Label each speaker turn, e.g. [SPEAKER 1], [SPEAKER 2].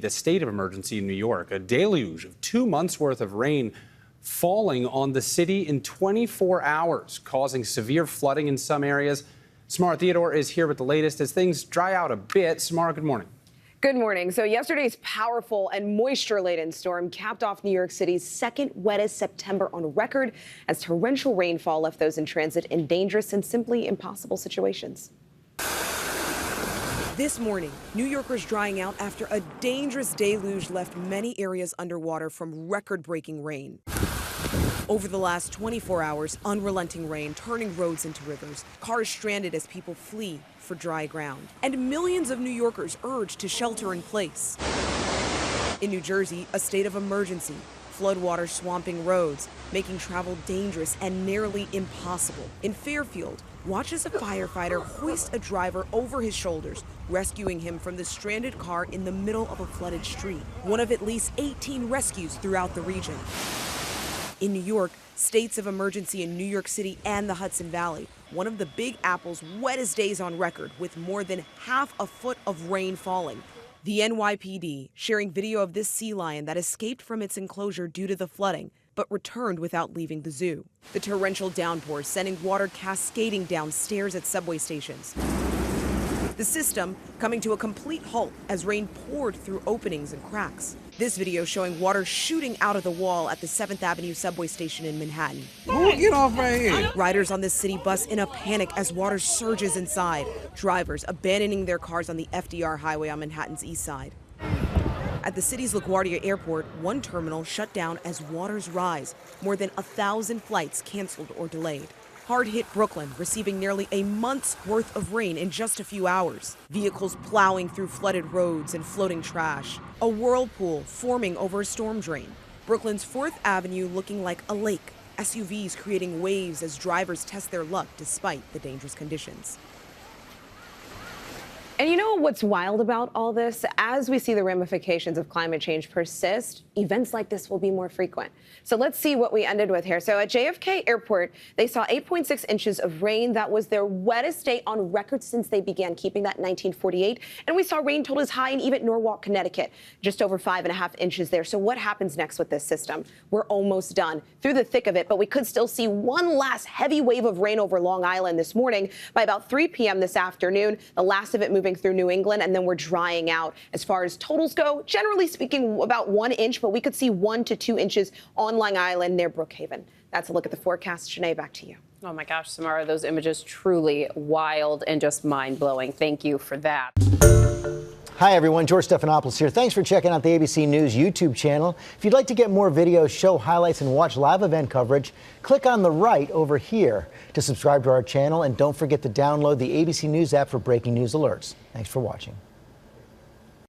[SPEAKER 1] The state of emergency in New York, a deluge of 2 months worth of rain falling on the city in 24 hours, causing severe flooding in some areas. Samara Theodore is here with the latest as things dry out a bit. Samara, good morning.
[SPEAKER 2] Good morning. So yesterday's powerful and moisture-laden storm capped off New York City's second wettest September on record as torrential rainfall left those in transit in dangerous and simply impossible situations.
[SPEAKER 3] This morning, New Yorkers drying out after a dangerous deluge left many areas underwater from record-breaking rain. Over the last 24 hours, unrelenting rain turning roads into rivers, cars stranded as people flee for dry ground, and millions of New Yorkers urged to shelter in place. In New Jersey, a state of emergency, floodwaters swamping roads, making travel dangerous and nearly impossible. In Fairfield, watch as a firefighter hoists a driver over his shoulders, rescuing him from the stranded car in the middle of a flooded street, one of at least 18 rescues throughout the region. In New York, states of emergency in New York City and the Hudson Valley, one of the Big Apple's wettest days on record, with more than half a foot of rain falling. The NYPD sharing video of this sea lion that escaped from its enclosure due to the flooding, but returned without leaving the zoo. The torrential downpour sending water cascading down stairs at subway stations. The system coming to a complete halt as rain poured through openings and cracks. This video showing water shooting out of the wall at the 7th Avenue subway station in Manhattan.
[SPEAKER 4] Get off right here.
[SPEAKER 3] Riders on this city bus in a panic as water surges inside. Drivers abandoning their cars on the FDR highway on Manhattan's east side. At the city's LaGuardia Airport, one terminal shut down as waters rise. More than 1,000 flights canceled or delayed. Hard-hit Brooklyn, receiving nearly a month's worth of rain in just a few hours. Vehicles plowing through flooded roads and floating trash. A whirlpool forming over a storm drain. Brooklyn's 4th Avenue looking like a lake. SUVs creating waves as drivers test their luck despite the dangerous conditions.
[SPEAKER 2] And you know what's wild about all this? As we see the ramifications of climate change persist, events like this will be more frequent. So let's see what we ended with here. So at JFK Airport, they saw 8.6 inches of rain. That was their wettest day on record since they began keeping that in 1948. And we saw rain totals high in even Norwalk, Connecticut, just over 5.5 inches there. So what happens next with this system? We're almost done through the thick of it, but we could still see one last heavy wave of rain over Long Island this morning by about 3 p.m. this afternoon. The last of it moving through New England, and then we're drying out. As far as totals go, generally speaking, about 1 inch, but we could see 1 to 2 inches on Long Island near Brookhaven. That's a look at the forecast. Janae, back to you.
[SPEAKER 5] Oh my gosh, Samara, those images truly wild and just mind-blowing. Thank you for that.
[SPEAKER 6] Hi, everyone. George Stephanopoulos here. Thanks for checking out the ABC News YouTube channel. If you'd like to get more videos, show highlights, and watch live event coverage, click on the right over here to subscribe to our channel. And don't forget to download the ABC News app for breaking news alerts. Thanks for watching.